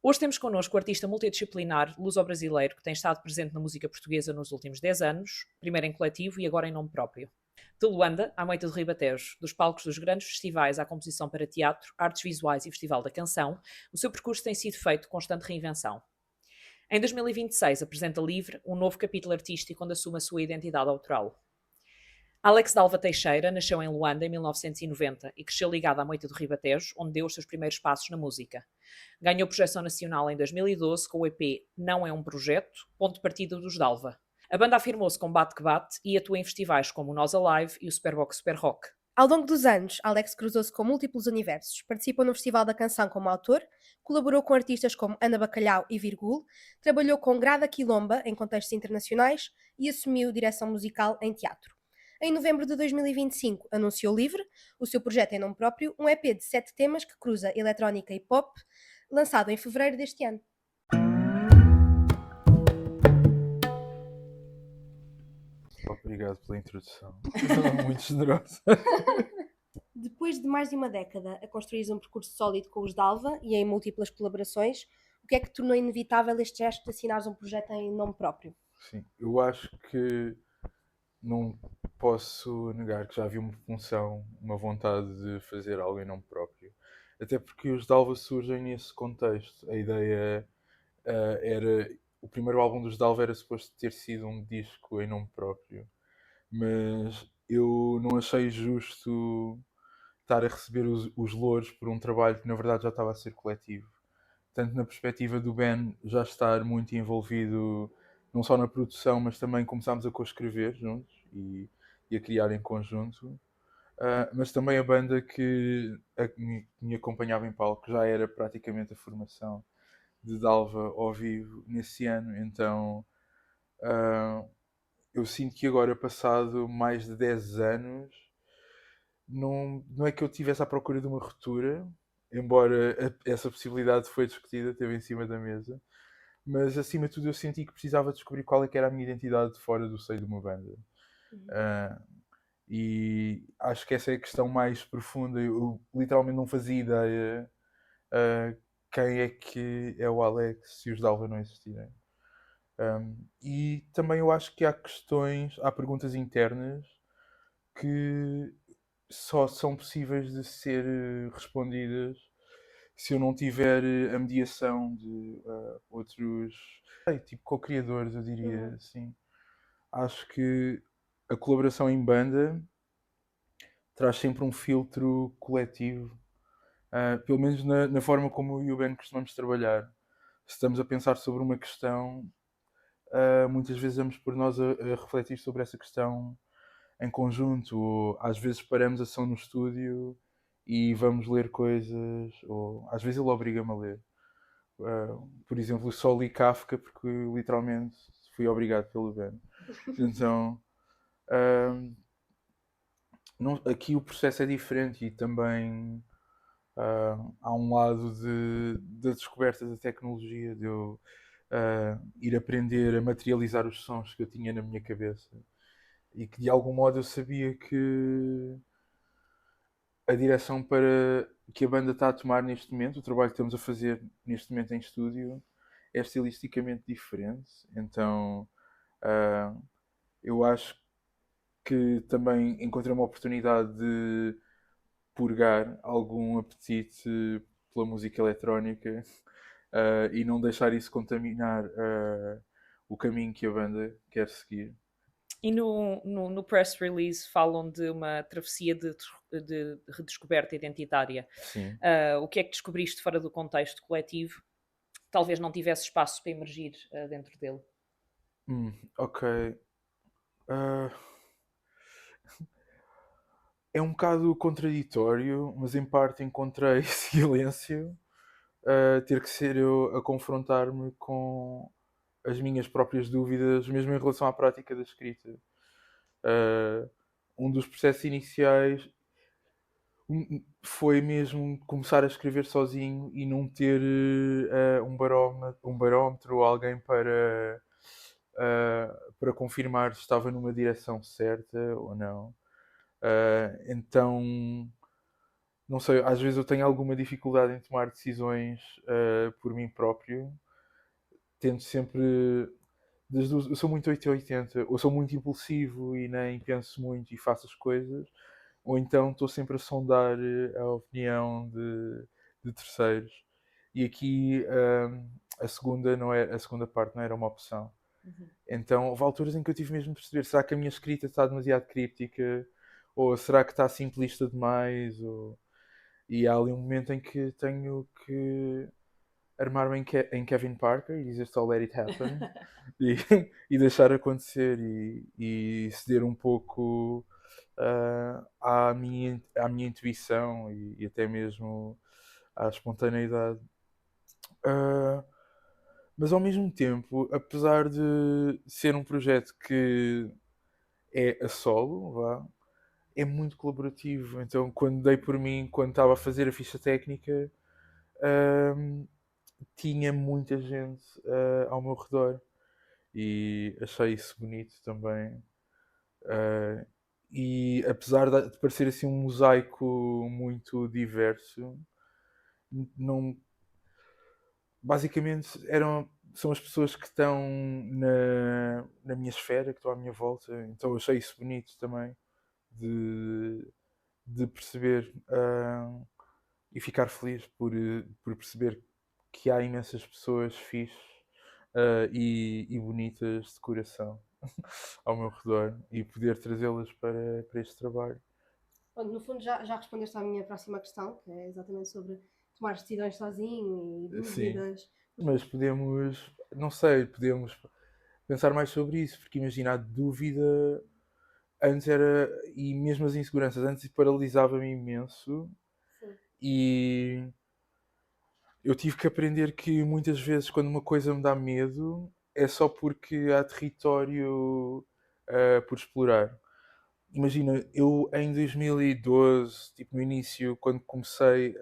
Hoje temos connosco o artista multidisciplinar luso-brasileiro que tem estado presente na música portuguesa nos últimos 10 anos, primeiro em coletivo e agora em nome próprio. De Luanda à Moita do Ribatejo, dos palcos dos grandes festivais à composição para teatro, artes visuais e Festival da Canção, o seu percurso tem sido feito de constante reinvenção. Em 2026 apresenta Livre, um novo capítulo artístico onde assume a sua identidade autoral. Alex Dalva Teixeira nasceu em Luanda em 1990 e cresceu ligado à Moita do Ribatejo, onde deu os seus primeiros passos na música. Ganhou projeção nacional em 2012 com o EP Não é um Projeto, ponto de partida dos Dalva. A banda afirmou-se com Bate que Bate e atua em festivais como o Nós Alive e o Superbox Super Rock. Ao longo dos anos, Alex cruzou-se com múltiplos universos, participou no Festival da Canção como autor, colaborou com artistas como Ana Bacalhau e Virgul, trabalhou com Grada Quilomba em contextos internacionais e assumiu direção musical em teatro. Em novembro de 2025, anunciou Livre, o seu projeto em nome próprio, um EP de 7 temas que cruza eletrónica e pop, lançado em fevereiro deste ano. Obrigado pela introdução. Muito generosa. Depois de mais de uma década a construir um percurso sólido com os Dalva e em múltiplas colaborações, o que é que tornou inevitável este gesto de assinares um projeto em nome próprio? Sim, eu acho que não posso negar que já havia uma função, uma vontade de fazer algo em nome próprio. Até porque os Dalva surgem nesse contexto. A ideia era. O primeiro álbum dos Dalva era suposto ter sido um disco em nome próprio, mas eu não achei justo estar a receber os louros por um trabalho que na verdade já estava a ser coletivo. Tanto na perspectiva do Ben já estar muito envolvido não só na produção, mas também começámos a co-escrever juntos e a criar em conjunto. Mas também a banda que me acompanhava em palco já era praticamente a formação de Dalva ao vivo nesse ano, então eu sinto que agora, passado mais de 10 anos, não é que eu estivesse à procura de uma ruptura, embora essa possibilidade foi discutida, esteve em cima da mesa, mas acima de tudo eu senti que precisava descobrir qual é que era a minha identidade fora do seio de uma banda. Uh, e acho que essa é a questão mais profunda. Eu literalmente não fazia ideia quem é que é o Alex se os Dalva não existirem. E também eu acho que há perguntas internas que só são possíveis de ser respondidas se eu não tiver a mediação de outros, tipo co-criadores, eu diria assim. Acho que a colaboração em banda traz sempre um filtro coletivo, pelo menos na forma como eu e o Ben costumamos trabalhar. Se estamos a pensar sobre uma questão, muitas vezes vamos por nós a refletir sobre essa questão em conjunto, ou às vezes paramos a ação no estúdio e vamos ler coisas, ou às vezes ele obriga-me a ler. Por exemplo, só li Kafka porque literalmente fui obrigado pelo Ben. Então, aqui o processo é diferente e também há um lado da descoberta da tecnologia, de eu ir aprender a materializar os sons que eu tinha na minha cabeça e que de algum modo eu sabia que a direção para que a banda está a tomar neste momento, o trabalho que estamos a fazer neste momento em estúdio, é estilisticamente diferente. Então eu acho que também encontrei uma oportunidade de purgar algum apetite pela música eletrónica e não deixar isso contaminar o caminho que a banda quer seguir. E no press release falam de uma travessia de redescoberta identitária. Sim. O que é que descobriste fora do contexto coletivo? Talvez não tivesse espaço para emergir dentro dele. Ok. Uh, é um bocado contraditório, mas em parte encontrei silêncio. Ter que ser eu a confrontar-me com as minhas próprias dúvidas, mesmo em relação à prática da escrita. Um dos processos iniciais foi mesmo começar a escrever sozinho e não ter um barómetro ou alguém para confirmar se estava numa direção certa ou não. Então não sei, às vezes eu tenho alguma dificuldade em tomar decisões por mim próprio. Tento sempre. Eu sou muito 880, ou sou muito impulsivo e nem penso muito e faço as coisas, ou então estou sempre a sondar a opinião de terceiros. E aqui a segunda parte não era uma opção. Uhum. Então houve alturas em que eu tive mesmo de perceber: será que a minha escrita está demasiado críptica? Ou será que está simplista demais? E há ali um momento em que tenho que armar-me em Kevin Parker e dizer só let it happen e, e deixar acontecer e ceder um pouco à minha intuição e até mesmo à espontaneidade. Ah, mas ao mesmo tempo, apesar de ser um projeto que é a solo, vá, é muito colaborativo. Então, quando dei por mim, quando estava a fazer a ficha técnica, ahm, tinha muita gente ao meu redor e achei isso bonito também. Ah, e apesar de parecer assim um mosaico muito diverso, não, basicamente são as pessoas que estão na minha esfera, que estão à minha volta, então achei isso bonito também de, de perceber e ficar feliz por perceber que há imensas pessoas fixes e bonitas de coração ao meu redor e poder trazê-las para este trabalho. Bom, no fundo, já respondeste à minha próxima questão, que é exatamente sobre tomar decisões sozinho e Sim, dúvidas. mas podemos, não sei, podemos pensar mais sobre isso, porque imagina a dúvida antes era, e mesmo as inseguranças, antes paralisava-me imenso Sim. e eu tive que aprender que muitas vezes quando uma coisa me dá medo é só porque há território por explorar. Imagina, eu em 2012, tipo no início, quando comecei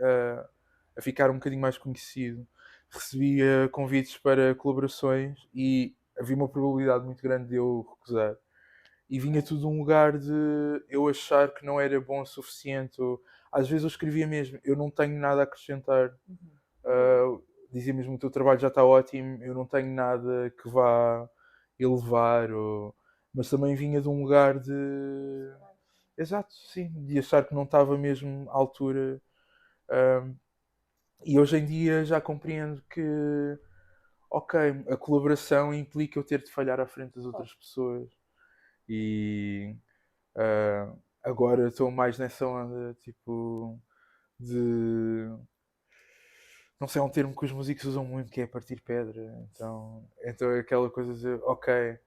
a ficar um bocadinho mais conhecido, recebia convites para colaborações e havia uma probabilidade muito grande de eu recusar. E vinha tudo de um lugar de eu achar que não era bom o suficiente. Ou, às vezes eu escrevia mesmo, eu não tenho nada a acrescentar. Uhum. Dizia mesmo, o teu trabalho já está ótimo, eu não tenho nada que vá elevar. Mas também vinha de um lugar de exato, sim, de achar que não estava mesmo à altura. Ahm, e hoje em dia já compreendo que, ok, a colaboração implica eu ter de falhar à frente das outras pessoas. E agora estou mais nessa onda, tipo, de. Não sei, é um termo que os músicos usam muito, que é partir pedra. Então é aquela coisa de, ok,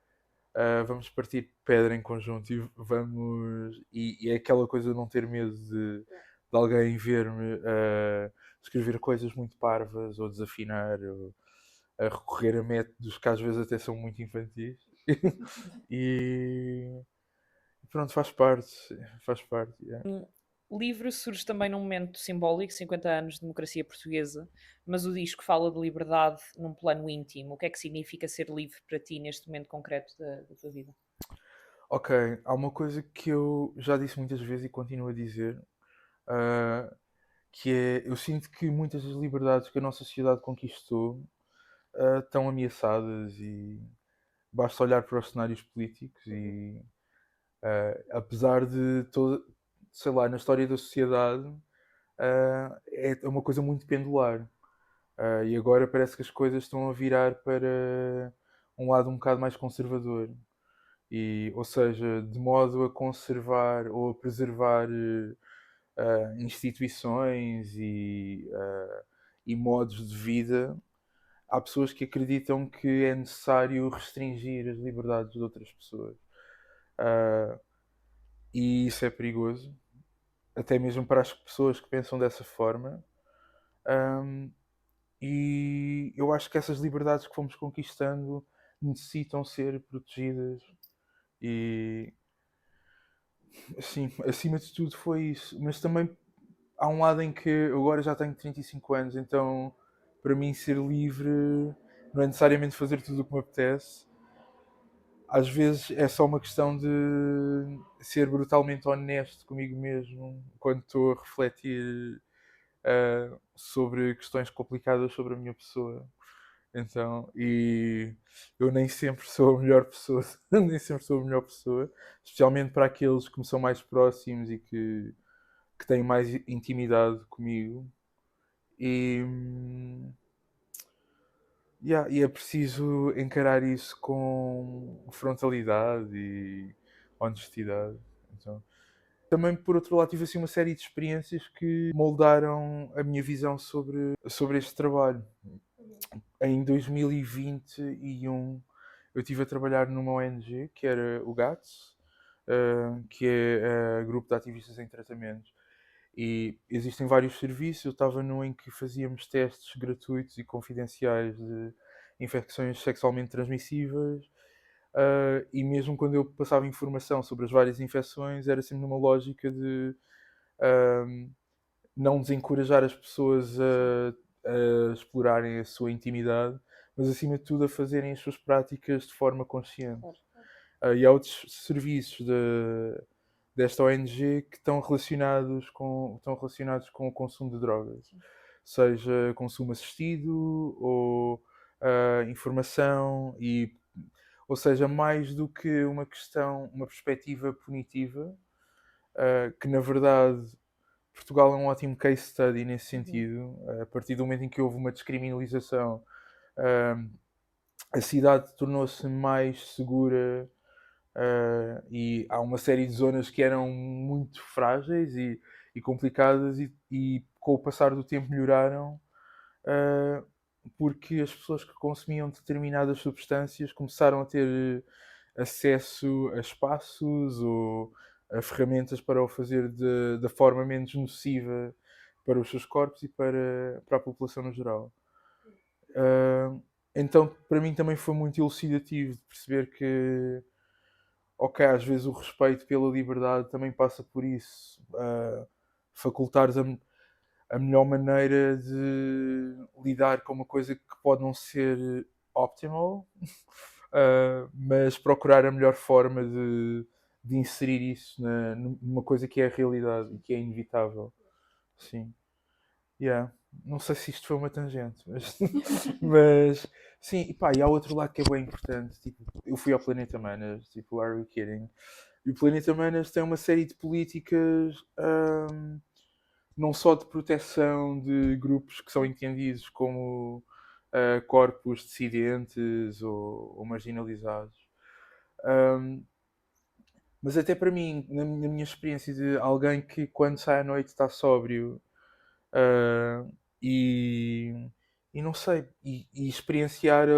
vamos partir pedra em conjunto e vamos. E é aquela coisa de não ter medo de alguém ver-me escrever coisas muito parvas ou desafinar ou a recorrer a métodos que às vezes até são muito infantis. e pronto, faz parte. Faz parte. Yeah. O livro surge também num momento simbólico, 50 anos de democracia portuguesa, mas o disco fala de liberdade num plano íntimo. O que é que significa ser livre para ti neste momento concreto da tua vida? Ok, há uma coisa que eu já disse muitas vezes e continuo a dizer, ah, que é, eu sinto que muitas das liberdades que a nossa sociedade conquistou estão ameaçadas e basta olhar para os cenários políticos e apesar de todo, sei lá, na história da sociedade é uma coisa muito pendular. E agora parece que as coisas estão a virar para um lado um bocado mais conservador. Ou seja, de modo a conservar ou a preservar instituições e modos de vida, há pessoas que acreditam que é necessário restringir as liberdades de outras pessoas. Uh, e isso é perigoso, até mesmo para as pessoas que pensam dessa forma. Um, e eu acho que essas liberdades que fomos conquistando necessitam ser protegidas. E assim, acima de tudo foi isso. Mas também há um lado em que eu agora já tenho 35 anos, então para mim ser livre não é necessariamente fazer tudo o que me apetece, às vezes é só uma questão de ser brutalmente honesto comigo mesmo quando estou a refletir sobre questões complicadas sobre a minha pessoa. Então, e eu nem sempre sou a melhor pessoa, nem sempre sou a melhor pessoa, especialmente para aqueles que me são mais próximos e que têm mais intimidade comigo. E, yeah, e é preciso encarar isso com frontalidade e honestidade. Então, também, por outro lado, tive assim uma série de experiências que moldaram a minha visão sobre este trabalho. Em 2021 eu estive a trabalhar numa ONG que era o GATS, que é Grupo de Ativistas em Tratamento. E existem vários serviços. Eu estava num em que fazíamos testes gratuitos e confidenciais de infecções sexualmente transmissíveis. E mesmo quando eu passava informação sobre as várias infecções, era sempre numa lógica de não desencorajar as pessoas a explorarem a sua intimidade, mas acima de tudo a fazerem as suas práticas de forma consciente. E há outros serviços desta ONG que estão relacionados com o consumo de drogas, seja consumo assistido ou informação, ou seja, mais do que uma perspectiva punitiva, que na verdade Portugal é um ótimo case study nesse sentido. A partir do momento em que houve uma descriminalização, a cidade tornou-se mais segura, e há uma série de zonas que eram muito frágeis e complicadas e com o passar do tempo melhoraram, porque as pessoas que consumiam determinadas substâncias começaram a ter acesso a espaços ou a ferramentas para o fazer da forma menos nociva para os seus corpos e para a população no geral. Então, para mim também foi muito elucidativo de perceber que, ok, às vezes o respeito pela liberdade também passa por isso. Facultares a melhor maneira de lidar com uma coisa que pode não ser optimal, mas procurar a melhor forma de inserir isso numa coisa que é a realidade e que é inevitável. Sim. Yeah. Não sei se isto foi uma tangente, mas, mas sim, e pá, e há outro lado que é bem importante. Tipo, eu fui ao Planeta Manas, tipo, are you kidding? E o Planeta Manas tem uma série de políticas, não só de proteção de grupos que são entendidos como corpos dissidentes ou marginalizados, mas até para mim, na minha experiência de alguém que quando sai à noite está sóbrio, uh, e, e não sei, e experienciar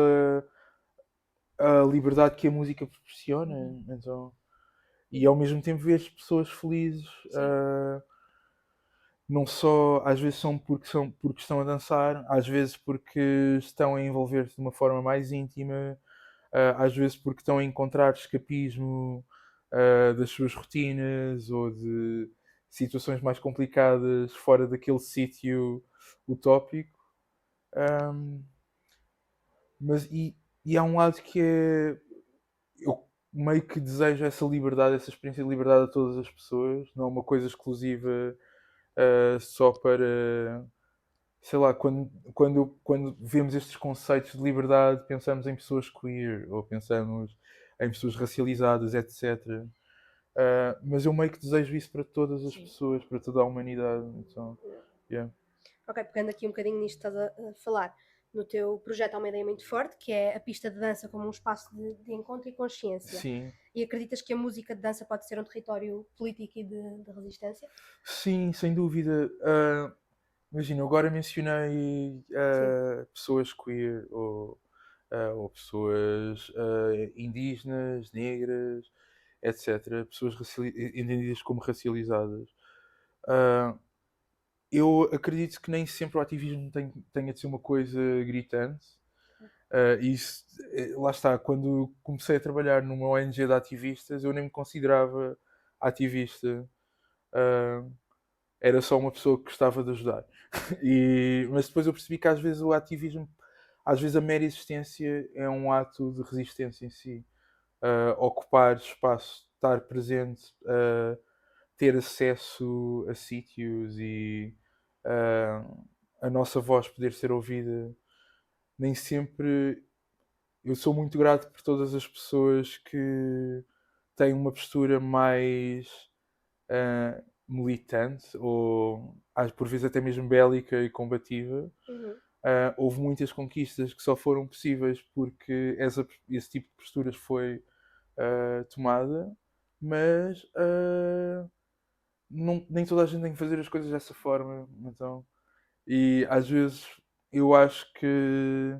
a liberdade que a música proporciona, então, e ao mesmo tempo ver as pessoas felizes, não só às vezes porque estão a dançar, às vezes porque estão a envolver-se de uma forma mais íntima, às vezes porque estão a encontrar escapismo das suas rotinas ou de situações mais complicadas fora daquele sítio utópico. Um, e há um lado que é. Eu meio que desejo essa liberdade, essa experiência de liberdade a todas as pessoas, não é uma coisa exclusiva só para. Sei lá, quando vemos estes conceitos de liberdade, pensamos em pessoas queer ou pensamos em pessoas racializadas, etc. Mas eu meio que desejo isso para todas as pessoas, para toda a humanidade. Então, yeah. Ok, pegando aqui um bocadinho nisto que estás a falar, no teu projeto há uma ideia muito forte, que é a pista de dança como um espaço de encontro e consciência. Sim. E acreditas que a música de dança pode ser um território político e de resistência? Sim, sem dúvida. Imagina, eu agora mencionei pessoas queer ou pessoas indígenas, negras, etc. Pessoas entendidas como racializadas. Eu acredito que nem sempre o ativismo tenha de ser uma coisa gritante. Isso, lá está, quando comecei a trabalhar numa ONG de ativistas, eu nem me considerava ativista. Era só uma pessoa que gostava de ajudar. Mas depois eu percebi que às vezes o ativismo, às vezes a mera existência é um ato de resistência em si. ocupar espaço, estar presente, ter acesso a sítios e uh, a nossa voz poder ser ouvida. Nem sempre. Eu sou muito grato por todas as pessoas que têm uma postura mais militante ou por vezes até mesmo bélica e combativa. Uhum. Houve muitas conquistas que só foram possíveis porque esse tipo de posturas foi tomada, mas nem toda a gente tem que fazer as coisas dessa forma. Então, e às vezes eu acho que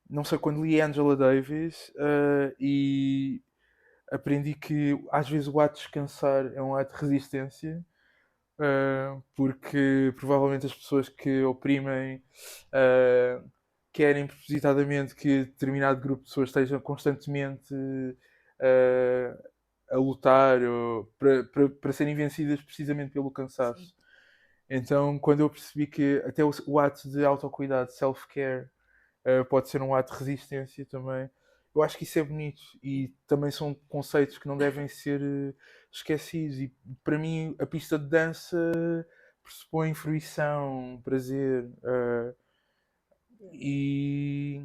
não sei, quando li Angela Davis e aprendi que às vezes o ato de descansar é um ato de resistência, porque provavelmente as pessoas que oprimem querem propositadamente que determinado grupo de pessoas esteja constantemente a lutar para serem vencidas precisamente pelo cansaço. Sim. Então, quando eu percebi que até o ato de autocuidado, self-care, pode ser um ato de resistência também. Eu acho que isso é bonito e também são conceitos que não devem ser esquecidos. E para mim, a pista de dança pressupõe fruição, prazer. E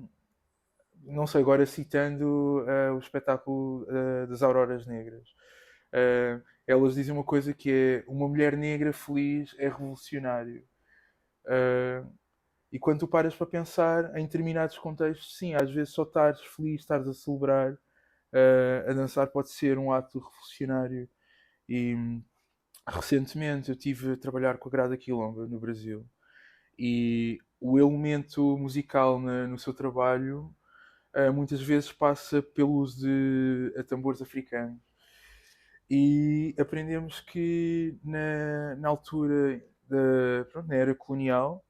não sei, agora citando o espetáculo das Auroras Negras, elas dizem uma coisa que é: uma mulher negra feliz é revolucionário. Uh, E quando tu paras para pensar em determinados contextos, sim, às vezes só estares feliz, estares a celebrar, a dançar pode ser um ato revolucionário. E recentemente eu estive a trabalhar com a Grada Quilomba no Brasil e o elemento musical no seu trabalho muitas vezes passa pelo uso de tambores africanos. E aprendemos que na altura pronto, na era colonial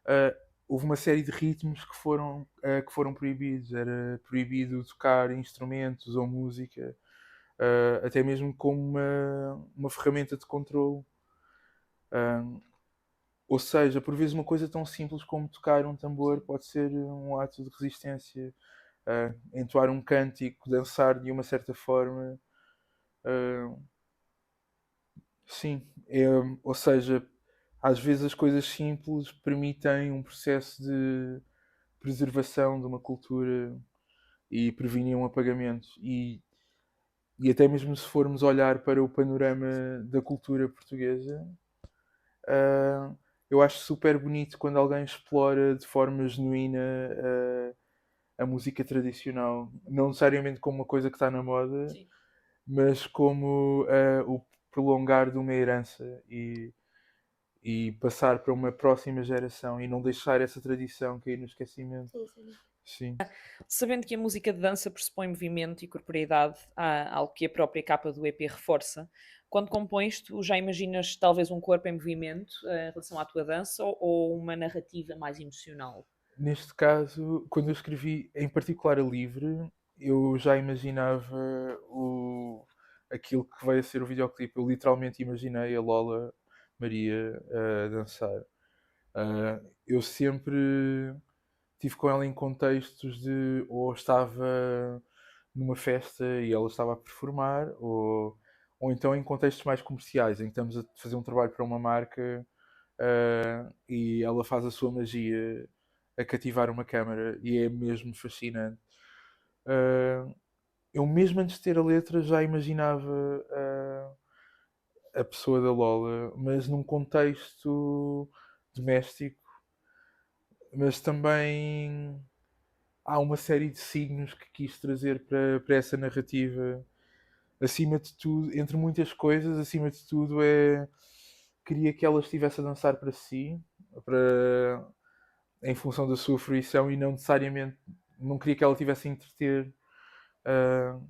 uh, houve uma série de ritmos que foram proibidos. Era proibido tocar instrumentos ou música, até mesmo como uma ferramenta de controle. Uh, ou seja, por vezes uma coisa tão simples como tocar um tambor pode ser um ato de resistência. Entoar um cântico, dançar de uma certa forma. Uh, sim, ou seja, às vezes as coisas simples permitem um processo de preservação de uma cultura e prevenir um apagamento. E até mesmo se formos olhar para o panorama da cultura portuguesa, uh, eu acho super bonito quando alguém explora de forma genuína a música tradicional. Não necessariamente como uma coisa que está na moda, Sim. mas como o prolongar de uma herança e passar para uma próxima geração e não deixar essa tradição cair no esquecimento. Sim, sim. Sim. Sabendo que a música de dança pressupõe movimento e corporeidade, há algo que a própria capa do EP reforça. Quando compões, tu já imaginas talvez um corpo em movimento em relação à tua dança ou uma narrativa mais emocional? Neste caso, quando eu escrevi em particular a Livre, eu já imaginava aquilo que veio a ser o videoclipe. Eu literalmente imaginei a Lola Maria a dançar. Eu sempre tive com ela em contextos de ou estava numa festa e ela estava a performar, ou então em contextos mais comerciais, em que estamos a fazer um trabalho para uma marca e ela faz a sua magia a cativar uma câmara e é mesmo fascinante. Uh, eu mesmo antes de ter a letra já imaginava a pessoa da Lola, mas num contexto doméstico, mas também há uma série de signos que quis trazer para essa narrativa. Acima de tudo, entre muitas coisas, acima de tudo queria que ela estivesse a dançar para si, para, em função da sua fruição e não necessariamente, não queria que ela tivesse a entreter. Uh,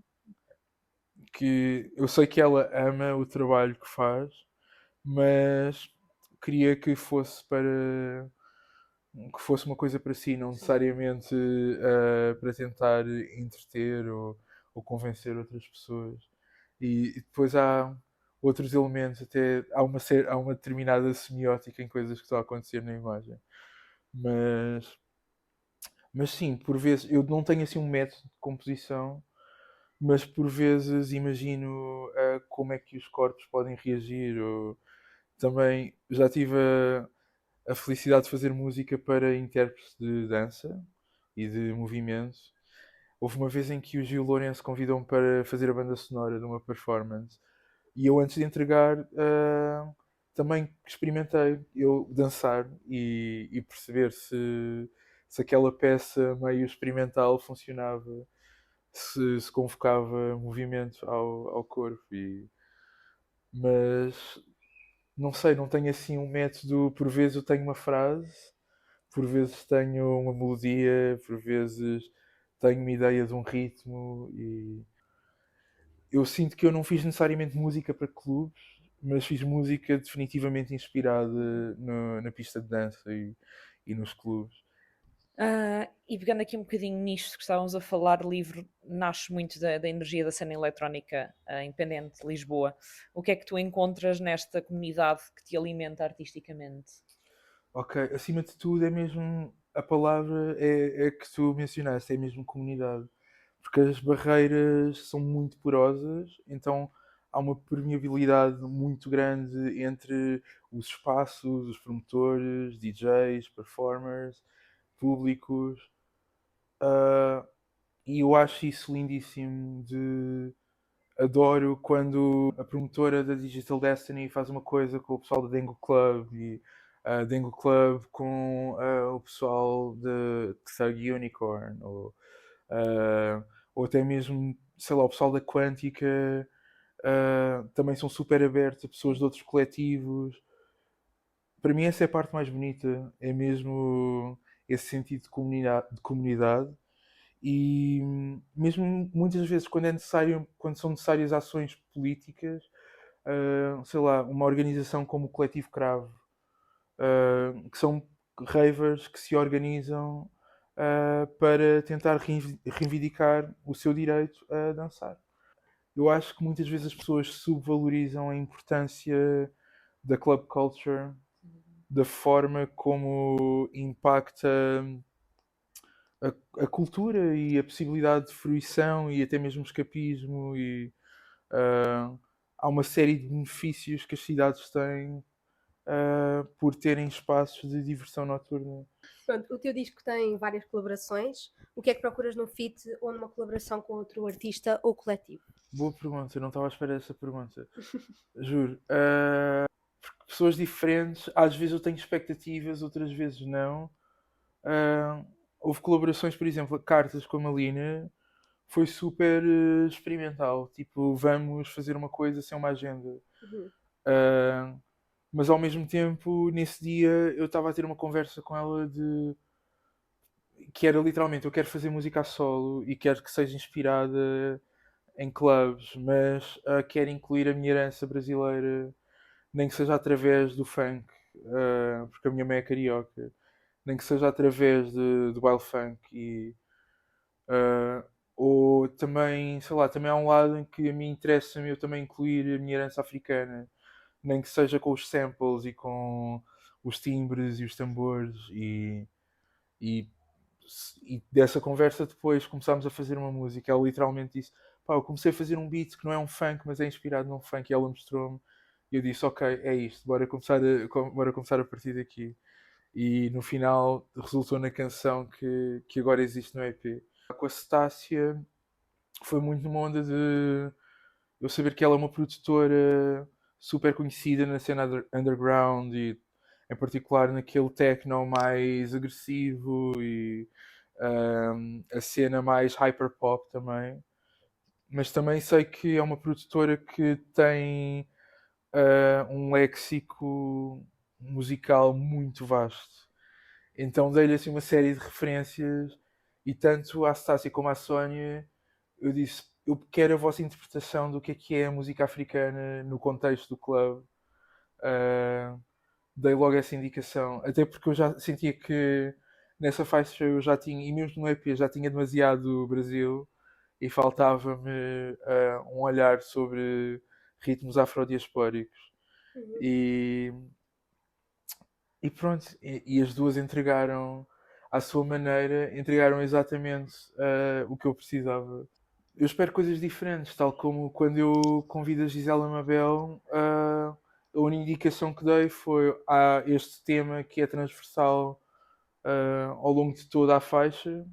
que eu sei que ela ama o trabalho que faz, mas queria que fosse uma coisa para si, não necessariamente para tentar entreter ou convencer outras pessoas. E depois há outros elementos, até há uma determinada semiótica em coisas que estão a acontecer na imagem. Mas sim, por vezes eu não tenho assim um método de composição, mas por vezes imagino como é que os corpos podem reagir. Ou também já tive a felicidade de fazer música para intérpretes de dança e de movimento. Houve uma vez em que o Gil Lourenço convidou-me para fazer a banda sonora de uma performance e eu antes de entregar também experimentei eu dançar e perceber se aquela peça meio experimental funcionava, se convocava movimento ao corpo. Mas não sei, não tenho assim um método. Por vezes eu tenho uma frase, por vezes tenho uma melodia, por vezes tenho uma ideia de um ritmo e eu sinto que eu não fiz necessariamente música para clubes, mas fiz música definitivamente inspirada na pista de dança e nos clubes. E pegando aqui um bocadinho nisto que estávamos a falar, o livro nasce muito da energia da cena eletrónica independente de Lisboa. O que é que tu encontras nesta comunidade que te alimenta artisticamente? Ok, acima de tudo é mesmo a palavra é que tu mencionaste, é mesmo comunidade. Porque as barreiras são muito porosas, então há uma permeabilidade muito grande entre os espaços, os promotores, DJs, performers, públicos. ah, e eu acho isso lindíssimo. Adoro quando a promotora da Digital Destiny faz uma coisa com o pessoal da Dengo Club e a Dengo Club com o pessoal de Thug Unicorn ah, ou até mesmo, sei lá, o pessoal da Quântica também são super abertos a pessoas de outros coletivos. Para mim essa é a parte mais bonita, é mesmo esse sentido de comunidade. E mesmo muitas vezes quando é necessário, quando são necessárias ações políticas, sei lá, uma organização como o Coletivo Cravo, que são ravers que se organizam para tentar reivindicar o seu direito a dançar. Eu acho que muitas vezes as pessoas subvalorizam a importância da club culture, da forma como impacta a cultura e a possibilidade de fruição e até mesmo escapismo ah, há uma série de benefícios que as cidades têm por terem espaços de diversão noturna. Pronto, o teu disco tem várias colaborações. O que é que procuras num feat ou numa colaboração com outro artista ou coletivo? Boa pergunta, eu não estava à espera dessa pergunta. Juro. Pessoas diferentes, às vezes eu tenho expectativas, outras vezes não. Ah, houve colaborações, por exemplo, cartas com a Malina, foi super experimental. Tipo, vamos fazer uma coisa sem uma agenda. Uhum. Ah, mas ao mesmo tempo, nesse dia, eu estava a ter uma conversa com ela de que era literalmente eu quero fazer música a solo e quero que seja inspirada em clubs, mas quero incluir a minha herança brasileira, nem que seja através do funk, porque a minha mãe é carioca, nem que seja através do wild funk uh, ou também, sei lá, também há um lado em que a mim interessa-me eu também incluir a minha herança africana, nem que seja com os samples e com os timbres e os tambores e, e dessa conversa depois começámos a fazer uma música. Ela literalmente disse, pá, eu comecei a fazer um beat que não é um funk, mas é inspirado num funk e ela mostrou-me e eu disse, ok, é isto, bora começar a partir daqui. E no final resultou na canção que agora existe no EP. Com a Cetácia foi muito numa onda de eu saber que ela é uma produtora super conhecida na cena underground e em particular naquele techno mais agressivo e a cena mais hyperpop também. Mas também sei que é uma produtora que tem um léxico musical muito vasto. Então dei-lhe assim uma série de referências e tanto à Stácia como à Sónia eu disse, eu quero a vossa interpretação do que é a música africana no contexto do clube. Uh, Dei logo essa indicação, até porque eu já sentia que nessa faixa eu já tinha, e mesmo no EP já tinha demasiado Brasil e faltava-me um olhar sobre ritmos afrodiaspóricos. Uhum. E, e pronto, e as duas entregaram à sua maneira, entregaram exatamente o que eu precisava. eu espero coisas diferentes, tal como quando eu convido a Gisela Mabel, a única indicação que dei foi este tema que é transversal ao longo de toda a faixa,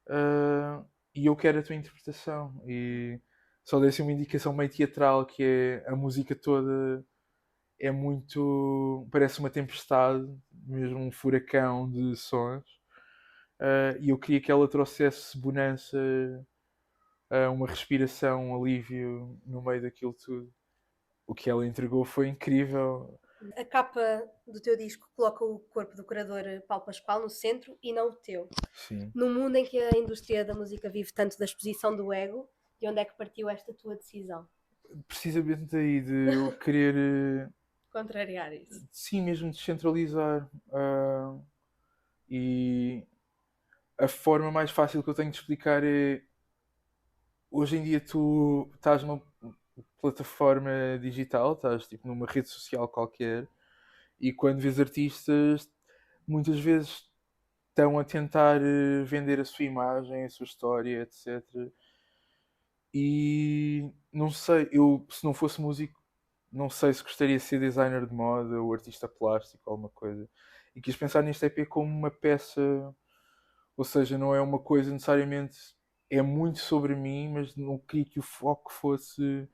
ah, e eu quero a tua interpretação. E só dei assim uma indicação meio teatral, que é a música toda é muito. Parece uma tempestade, mesmo um furacão de sons. E eu queria que ela trouxesse bonança, uma respiração, um alívio no meio daquilo tudo. O que ela entregou foi incrível. A capa do teu disco coloca o corpo do curador Paulo Pascoal no centro e não o teu. Sim. No mundo em que a indústria da música vive tanto da exposição do ego, de onde é que partiu esta tua decisão? Precisamente daí de eu querer, Contrariar isso. sim, mesmo descentralizar. E a forma mais fácil que eu tenho de explicar é: hoje em dia tu estás numa plataforma digital, estás tipo numa rede social qualquer, e quando vês artistas, muitas vezes estão a tentar vender a sua imagem, a sua história, etc. E não sei, eu se não fosse músico, não sei se gostaria de ser designer de moda ou artista plástico, alguma coisa. E quis pensar neste EP como uma peça, ou seja, não é uma coisa necessariamente, é muito sobre mim, mas não queria que o foco fosse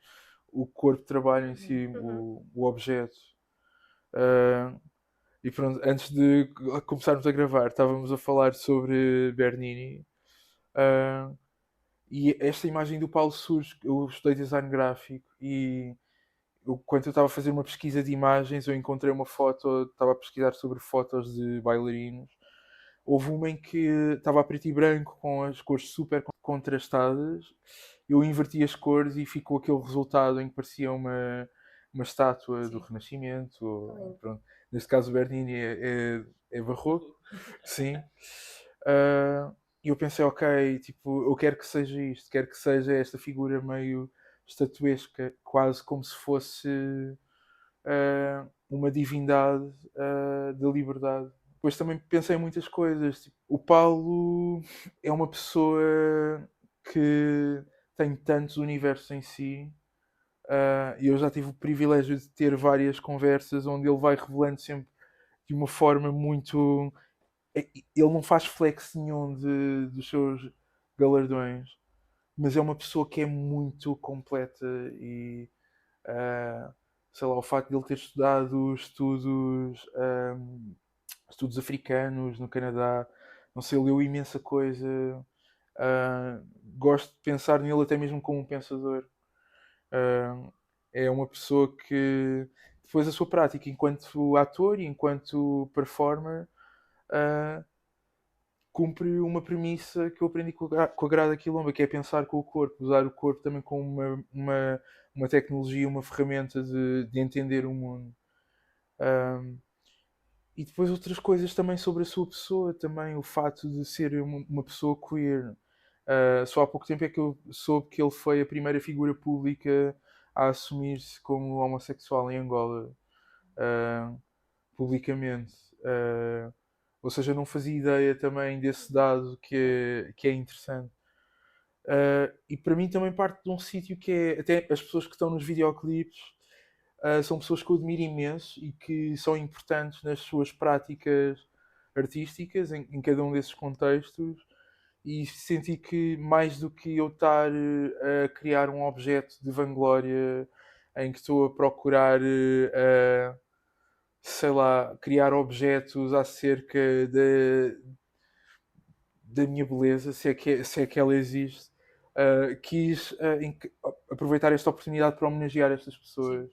o corpo de trabalho em si, Uhum. o objeto. Ah, e pronto, antes de começarmos a gravar, estávamos a falar sobre Bernini. ah, e esta imagem do Paulo surge, eu estudei design gráfico e quando eu estava a fazer uma pesquisa de imagens, eu encontrei uma foto, estava a pesquisar sobre fotos de bailarinos. Houve uma em que estava a preto e branco, com as cores super contrastadas. Eu inverti as cores e ficou aquele resultado em que parecia uma estátua do Sim. Renascimento. Lindo. Pronto. Neste caso, o Bernini é barroco, sim. Ah, E eu pensei, ok, tipo, eu quero que seja isto, quero que seja esta figura meio estatuesca, quase como se fosse uma divindade da liberdade. Depois também pensei em muitas coisas. Tipo, o Paulo é uma pessoa que tem tantos universos em si. E eu já tive o privilégio de ter várias conversas onde ele vai revelando sempre de uma forma muito. Ele não faz flex nenhum dos seus galardões, mas é uma pessoa que é muito completa e ah, sei lá, o facto de ele ter estudado estudos africanos no Canadá, não sei, leu imensa coisa. Gosto de pensar nele até mesmo como um pensador. Ah, É uma pessoa que depois a sua prática enquanto ator e enquanto performer ah, cumpre uma premissa que eu aprendi com a Grada Quilomba, que é pensar com o corpo, usar o corpo também como uma tecnologia, uma ferramenta de entender o mundo. Um, e depois outras coisas também sobre a sua pessoa, também o fato de ser uma pessoa queer. Só há pouco tempo é que eu soube que ele foi a primeira figura pública a assumir-se como homossexual em Angola, uh, publicamente. Ou seja, eu não fazia ideia também desse dado que é interessante. E para mim também parte de um sítio que é até as pessoas que estão nos videoclipes são pessoas que eu admiro imenso e que são importantes nas suas práticas artísticas em cada um desses contextos, e senti que mais do que eu estar a criar um objeto de vanglória em que estou a procurar sei lá, criar objetos acerca da minha beleza, se é que ela existe. Quis aproveitar esta oportunidade para homenagear estas Sim. pessoas,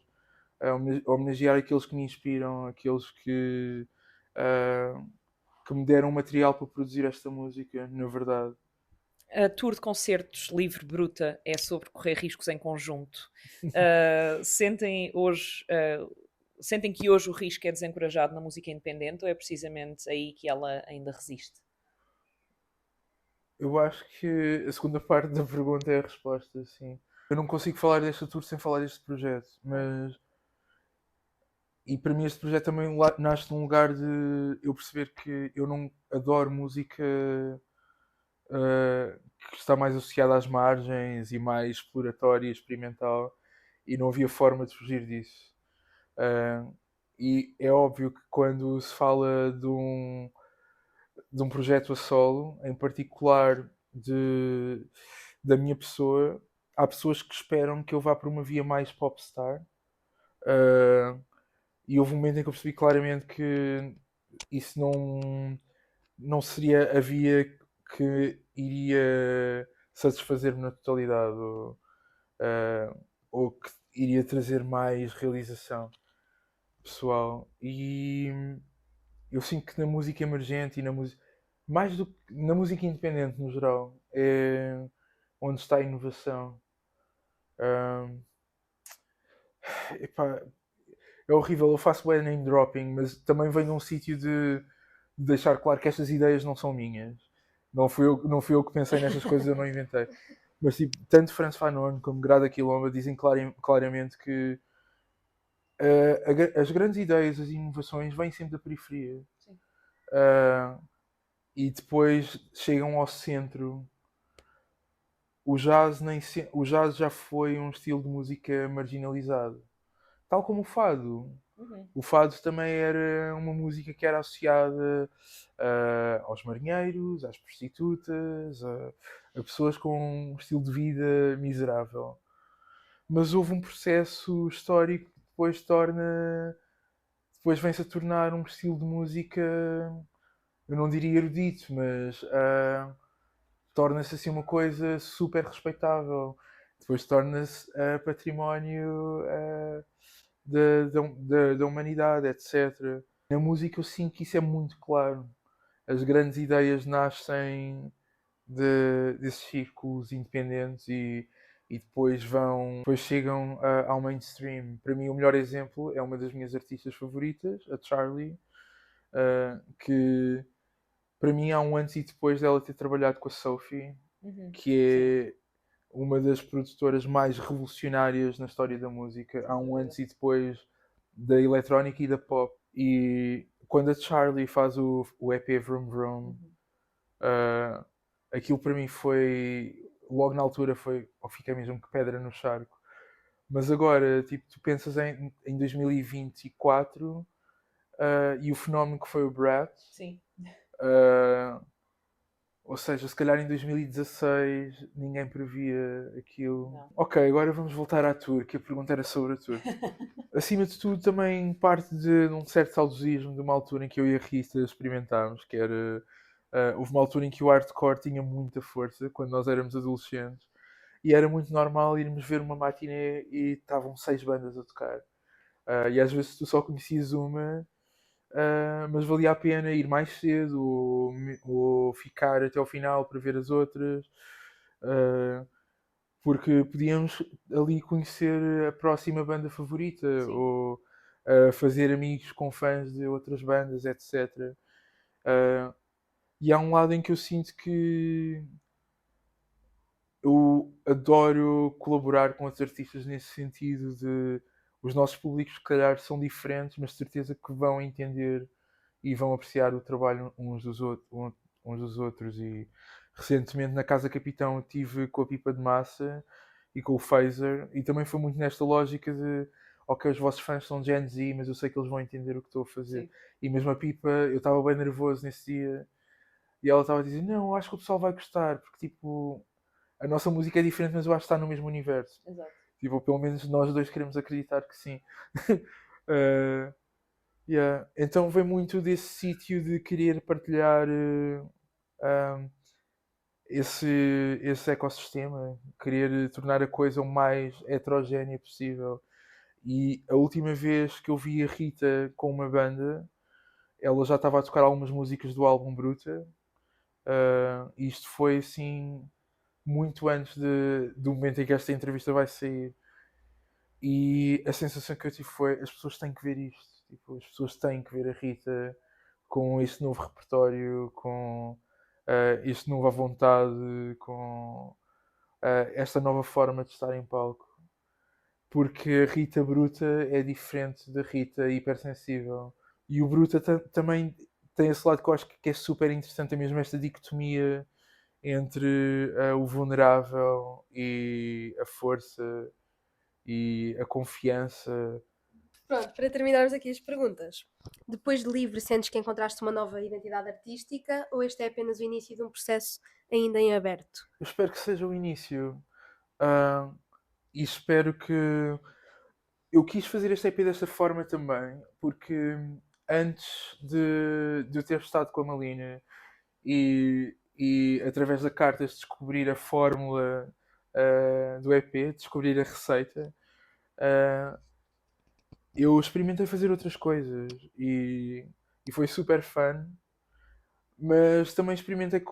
homenagear aqueles que me inspiram, aqueles que me deram material para produzir esta música, na verdade. A tour de concertos Livre Bruta é sobre correr riscos em conjunto. Sentem que hoje o risco é desencorajado na música independente ou é precisamente aí que ela ainda resiste? Eu acho que a segunda parte da pergunta é a resposta, sim. Eu não consigo falar desta tour sem falar deste projeto, mas e para mim este projeto também nasce num lugar de eu perceber que eu não adoro música que está mais associada às margens e mais exploratória e experimental, e não havia forma de fugir disso. Uh, e é óbvio que quando se fala de um projeto a solo, em particular da minha pessoa, há pessoas que esperam que eu vá por uma via mais popstar. E houve um momento em que eu percebi claramente que isso não seria a via que iria satisfazer-me na totalidade, ou que iria trazer mais realização pessoal. E eu sinto que na música emergente e na música, mais do que na música independente no geral, é onde está a inovação. Um, epá, é horrível, eu faço bem name dropping, mas também venho de um sítio de deixar claro que estas ideias não são minhas. Não fui eu que pensei nestas coisas, eu não inventei. Mas tipo, tanto Franz Fanon como Grada Quilomba dizem claramente que as grandes ideias, as inovações vêm sempre da periferia. Uh, e depois chegam ao centro. O jazz já foi um estilo de música marginalizado. Tal como o fado. O fado também era uma música que era associada aos marinheiros, às prostitutas, a pessoas com um estilo de vida miserável. Mas houve um processo histórico que depois vem-se a tornar um estilo de música, eu não diria erudito, mas torna-se assim uma coisa super respeitável. Depois torna-se património da humanidade, etc. Na música eu sinto que isso é muito claro. As grandes ideias nascem desses círculos independentes e depois chegam ao mainstream. Para mim o melhor exemplo é uma das minhas artistas favoritas, a Charlie, que para mim há um antes e depois dela ter trabalhado com a Sophie, que é uma das produtoras mais revolucionárias na história da música. Há um antes e depois da eletrónica e da pop. E quando a Charlie faz o EP Vroom Vroom, aquilo para mim foi, logo na altura foi, ou fiquei mesmo que pedra no charco. Mas agora, tipo, tu pensas em 2024 e o fenómeno que foi o Brat. Sim. Ou seja, se calhar em 2016 ninguém previa aquilo. Não. Ok, agora vamos voltar à tour, que a pergunta era sobre a tour. Acima de tudo, também parte de um certo saudosismo de uma altura em que eu e a Rita experimentámos, que era. Houve uma altura em que o hardcore tinha muita força, quando nós éramos adolescentes, e era muito normal irmos ver uma matiné e estavam 6 bandas a tocar. E às vezes tu só conhecias uma, mas valia a pena ir mais cedo ou ficar até ao final para ver as outras, porque podíamos ali conhecer a próxima banda favorita. Sim. Ou fazer amigos com fãs de outras bandas, etc. E há um lado em que eu sinto que eu adoro colaborar com outros artistas nesse sentido de os nossos públicos, se calhar, são diferentes, mas de certeza que vão entender e vão apreciar o trabalho uns dos outros. E recentemente na Casa Capitão estive com a Pipa de Massa e com o Phaser, e também foi muito nesta lógica de ok, os vossos fãs são Gen Z, mas eu sei que eles vão entender o que estou a fazer. Sim. E mesmo a Pipa, eu estava bem nervoso nesse dia e ela estava a dizer, não, eu acho que o pessoal vai gostar, porque tipo, a nossa música é diferente, mas eu acho que está no mesmo universo. Exato. Tipo, pelo menos nós dois queremos acreditar que sim. Yeah. Então vem muito desse sítio de querer partilhar esse ecossistema, querer tornar a coisa o mais heterogénea possível. E a última vez que eu vi a Rita com uma banda, ela já estava a tocar algumas músicas do álbum Bruta. Isto foi assim muito antes do momento em que esta entrevista vai sair. E a sensação que eu tive foi as pessoas têm que ver isto. Tipo, as pessoas têm que ver a Rita com este novo repertório, com este novo à vontade, com esta nova forma de estar em palco. Porque a Rita Bruta é diferente da Rita hipersensível. E o Bruta também tem esse lado que eu acho que é super interessante, é mesmo esta dicotomia entre o vulnerável e a força e a confiança. Pronto, para terminarmos aqui as perguntas. Depois de livre, sentes que encontraste uma nova identidade artística ou este é apenas o início de um processo ainda em aberto? Eu espero que seja o início. Ah, e espero que. Eu quis fazer este EP desta forma também, porque antes de eu ter estado com a Malina e através da Cartas descobrir a fórmula do EP, descobrir a receita, ah, eu experimentei fazer outras coisas e foi super fun, mas também experimentei.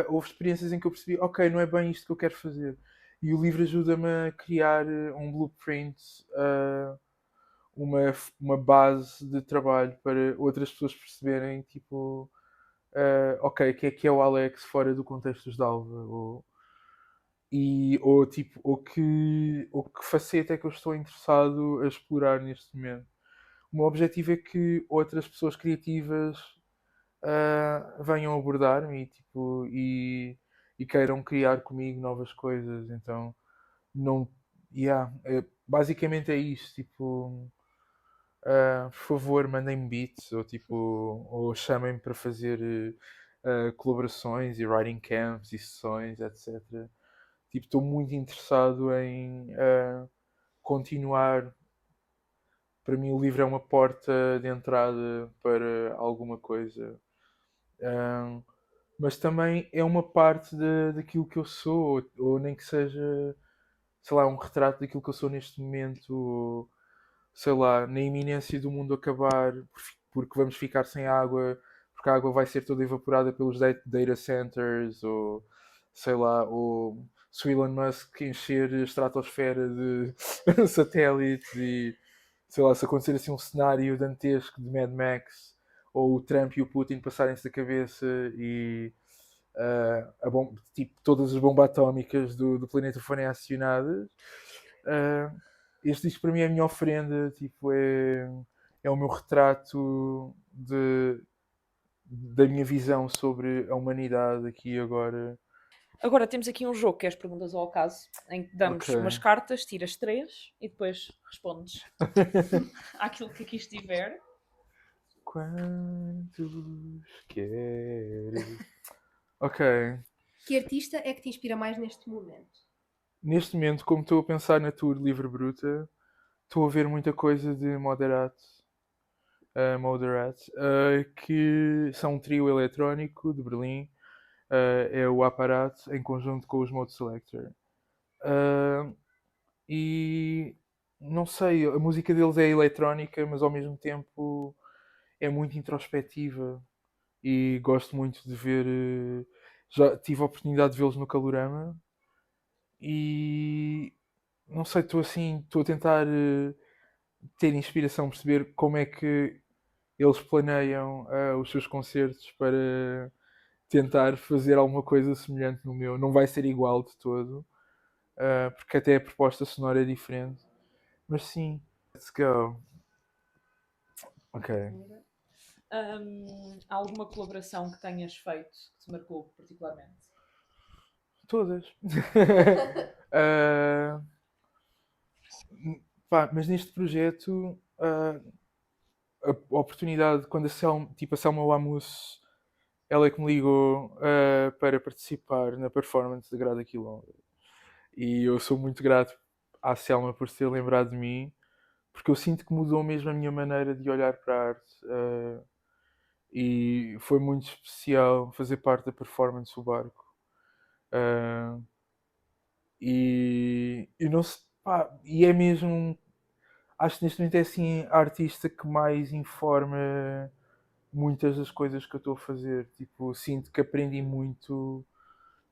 Houve experiências em que eu percebi, ok, não é bem isto que eu quero fazer. E o livro ajuda-me a criar um blueprint, uma base de trabalho para outras pessoas perceberem, tipo, ok, o que é o Alex fora do contexto de Dalva? Tipo, ou que faceta é que eu estou interessado a explorar neste momento. O meu objetivo é que outras pessoas criativas venham abordar-me e queiram criar comigo novas coisas. Então, não. Yeah, basicamente é isto. Tipo, por favor, mandem-me beats ou chamem-me para fazer colaborações e writing camps e sessões, etc. Tipo, estou muito interessado em continuar. Para mim, o livro é uma porta de entrada para alguma coisa. Ah, mas também é uma parte daquilo que eu sou, ou nem que seja, sei lá, um retrato daquilo que eu sou neste momento, ou, sei lá, na iminência do mundo acabar, porque vamos ficar sem água, porque a água vai ser toda evaporada pelos data centers, ou sei lá, ou se o Elon Musk encher a estratosfera de satélites e sei lá, se acontecer assim um cenário dantesco de Mad Max, ou o Trump e o Putin passarem-se da cabeça e tipo, todas as bombas atómicas do planeta forem acionadas. Este disco para mim é a minha ofrenda, tipo, é o meu retrato da minha visão sobre a humanidade aqui e agora. Agora temos aqui um jogo que é as perguntas ao acaso, em que Ok. damos umas cartas, tiras 3 e depois respondes àquilo que aqui estiver. Quantos queres? Ok. Que artista é que te inspira mais neste momento? Neste momento, como estou a pensar na tour Livre Bruta, estou a ver muita coisa de Moderat, que são um trio eletrónico de Berlim. É o Apparat em conjunto com os Mode Selector. Uh, e não sei, a música deles é eletrónica, mas ao mesmo tempo é muito introspectiva e gosto muito de ver. Já tive a oportunidade de vê-los no Calorama e não sei, estou a tentar ter inspiração, perceber como é que eles planeiam os seus concertos para tentar fazer alguma coisa semelhante no meu. Não vai ser igual de todo, porque até a proposta sonora é diferente. Mas sim, let's go. Ok. Há alguma colaboração que tenhas feito que te marcou particularmente? Todas. Ah, pá, mas neste projeto, a oportunidade, quando a Selma Wamus, ela é que me ligou para participar na performance da Grada Quilombo. E eu sou muito grato à Selma por se ter lembrado de mim, porque eu sinto que mudou mesmo a minha maneira de olhar para a arte. E foi muito especial fazer parte da performance do barco. Uh, e não se, pá, e é mesmo, acho que neste momento é assim a artista que mais informa muitas das coisas que eu estou a fazer. Tipo, sinto que aprendi muito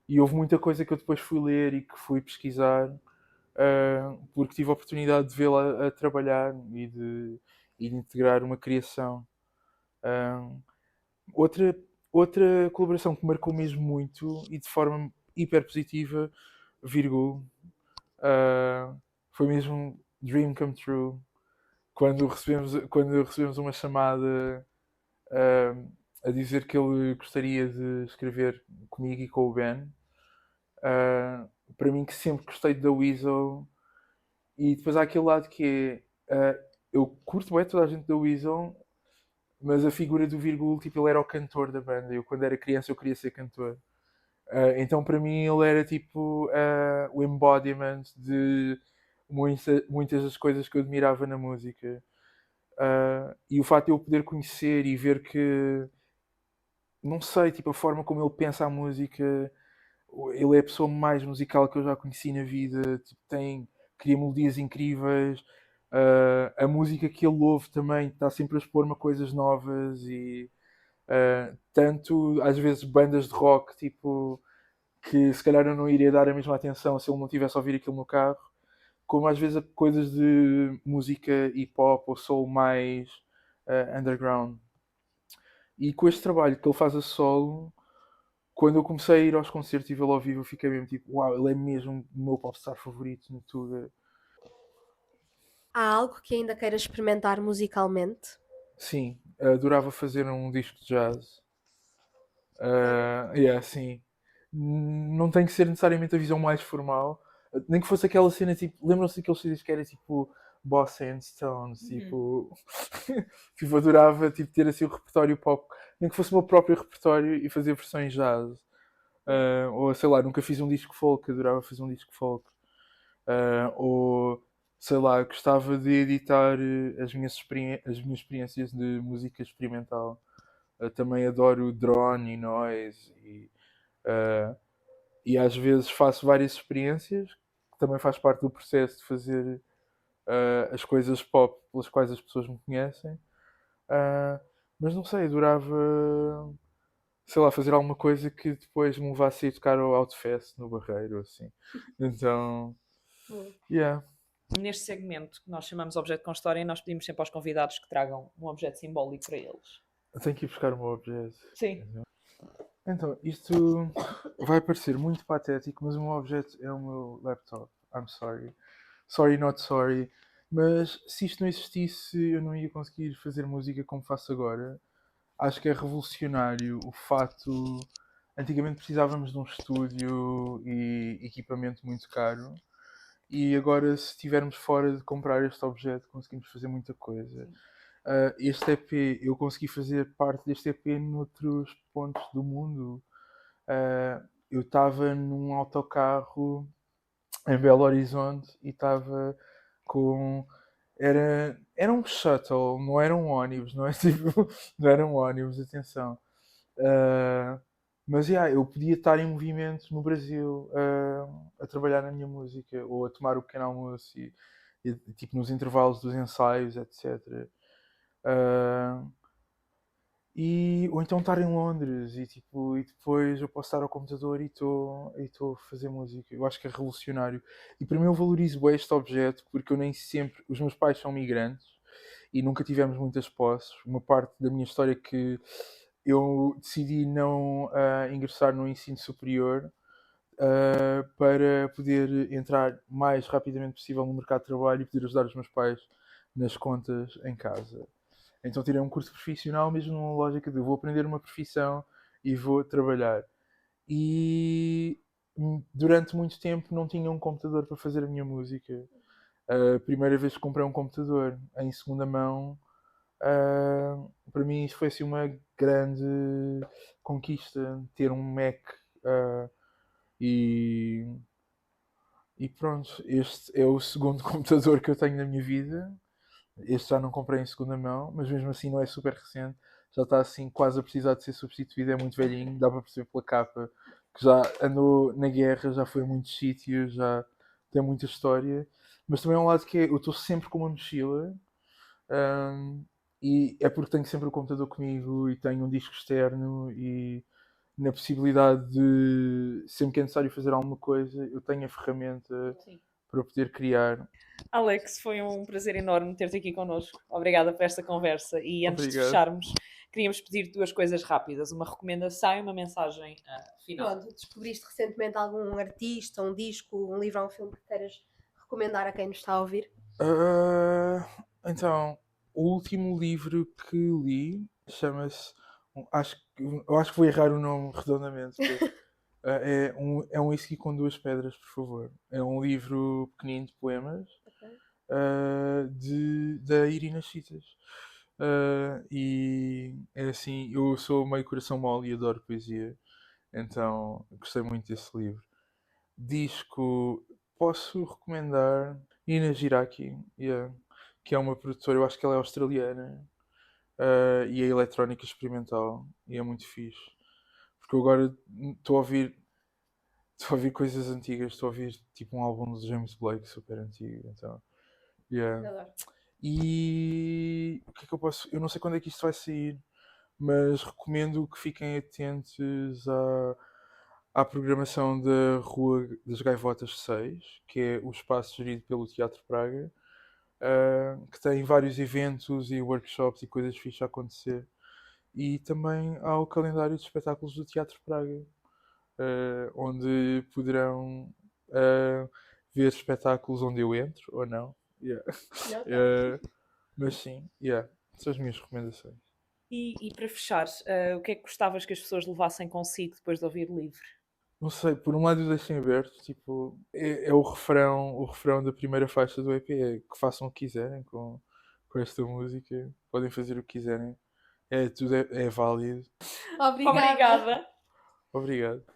e houve muita coisa que eu depois fui ler e que fui pesquisar, porque tive a oportunidade de vê-la a trabalhar e de integrar uma criação. Uh, outra, outra colaboração que marcou mesmo muito e de forma hiper positiva, Virgul, foi mesmo um dream come true. Quando recebemos uma chamada a dizer que ele gostaria de escrever comigo e com o Ben. Para mim, que sempre gostei da Weasel, e depois há aquele lado que é. Eu curto bem toda a gente da Weasel, mas a figura do Virgul, tipo, ele era o cantor da banda. Eu, quando era criança, eu queria ser cantor. Então, para mim, ele era tipo o embodiment de muitas das coisas que eu admirava na música. E o facto de eu poder conhecer e ver que, não sei, tipo, a forma como ele pensa a música, ele é a pessoa mais musical que eu já conheci na vida. Tipo, cria melodias incríveis. A música que ele ouve também está sempre a expor-me a coisas novas e tanto às vezes bandas de rock, tipo, que se calhar eu não iria dar a mesma atenção se ele não tivesse a ouvir aquilo no carro, como às vezes a coisas de música hip hop ou soul mais underground. E com este trabalho que ele faz a solo, quando eu comecei a ir aos concertos e vê-lo ao vivo, eu fiquei mesmo tipo, uau, ele é mesmo o meu popstar favorito no Tuga. Há algo que ainda queiras experimentar musicalmente? Sim, adorava fazer um disco de jazz. Yeah, sim. Não tem que ser necessariamente a visão mais formal. Nem que fosse aquela cena tipo. Lembram-se daqueles CDs que era tipo Boss and Stones? Tipo. Tipo, adorava tipo, ter assim o repertório pop. Nem que fosse o meu próprio repertório e fazer versões jazz. Ou sei lá, nunca fiz um disco folk, adorava fazer um disco folk. Ou sei lá, gostava de editar as minhas experiências de música experimental. Também adoro drone e noise uh, e às vezes faço várias experiências, que também faz parte do processo de fazer as coisas pop pelas quais as pessoas me conhecem. Mas não sei, adorava, sei lá, fazer alguma coisa que depois me levasse a ir tocar ao Outfest no Barreiro, assim. Então, yeah. Neste segmento que nós chamamos Objeto com História, nós pedimos sempre aos convidados que tragam um objeto simbólico para eles. Eu tenho que ir buscar o meu objeto. Sim. Então, isto vai parecer muito patético, mas o meu objeto é o meu laptop. I'm sorry. Sorry, not sorry. Mas se isto não existisse, eu não ia conseguir fazer música como faço agora. Acho que é revolucionário o facto. Antigamente precisávamos de um estúdio e equipamento muito caro. E agora, se estivermos fora de comprar este objeto, conseguimos fazer muita coisa. Este EP, eu consegui fazer parte deste EP noutros pontos do mundo. Eu estava num autocarro em Belo Horizonte e estava com. Era um shuttle, não era um ônibus, não é tipo. Não era um ônibus, atenção. Uh, mas yeah, eu podia estar em movimento no Brasil a trabalhar na minha música ou a tomar o pequeno almoço e tipo nos intervalos dos ensaios, etc. Uh, ou então estar em Londres e, tipo, e depois eu posso estar ao computador e estou a fazer música. Eu acho que é revolucionário. E para mim eu valorizo bem este objeto porque eu nem sempre. Os meus pais são migrantes e nunca tivemos muitas posses. Uma parte da minha história é que eu decidi não ingressar no ensino superior para poder entrar mais rapidamente possível no mercado de trabalho e poder ajudar os meus pais nas contas em casa. Então tirei um curso profissional mesmo numa lógica de vou aprender uma profissão e vou trabalhar. E durante muito tempo não tinha um computador para fazer a minha música. A primeira vez que comprei um computador em segunda mão, para mim isso foi assim uma grande conquista, ter um Mac. Uh, e, e pronto, este é o segundo computador que eu tenho na minha vida. Este já não comprei em segunda mão, mas mesmo assim não é super recente. Já está assim quase a precisar de ser substituído, é muito velhinho, dá para perceber pela capa que já andou na guerra, já foi a muitos sítios, já tem muita história. Mas também é um lado que eu estou sempre com uma mochila e é porque tenho sempre o computador comigo e tenho um disco externo e na possibilidade de sempre que é necessário fazer alguma coisa, eu tenho a ferramenta Sim. para poder criar. Alex, foi um prazer enorme ter-te aqui connosco. Obrigada por esta conversa. E antes de Obrigado. fecharmos, queríamos pedir duas coisas rápidas: uma recomendação e uma mensagem final. Pronto, descobriste recentemente algum artista, um disco, um livro ou um filme que queiras recomendar a quem nos está a ouvir? Então, o último livro que li chama-se Eu acho que vou errar o nome redondamente. É um whisky com duas pedras, por favor. É um livro pequenino de poemas da Irina Chitas. E é assim, eu sou meio coração mole e adoro poesia, então gostei muito desse livro. Disco, posso recomendar Ina Jiraki, yeah, que é uma produtora, eu acho que ela é australiana, e é eletrónica experimental e é muito fixe. Porque eu agora estou a ouvir coisas antigas, estou a ouvir tipo um álbum de James Blake super antigo, então, yeah. Adoro. E o que é que eu posso. Eu não sei quando é que isto vai sair, mas recomendo que fiquem atentos à programação da Rua das Gaivotas 6, que é o espaço gerido pelo Teatro Praga, que tem vários eventos e workshops e coisas fixas a acontecer. E também há o calendário de espetáculos do Teatro Praga, onde poderão ver espetáculos onde eu entro ou não. Yeah. Não, tá. Mas sim, yeah, são as minhas recomendações. E para fechar, o que é que gostavas que as pessoas levassem consigo depois de ouvir o livro? Não sei, por um lado eu deixei aberto, tipo, é o refrão da primeira faixa do EP, é que façam o que quiserem com esta música, podem fazer o que quiserem, tudo é válido. Obrigada. Obrigada! Obrigado.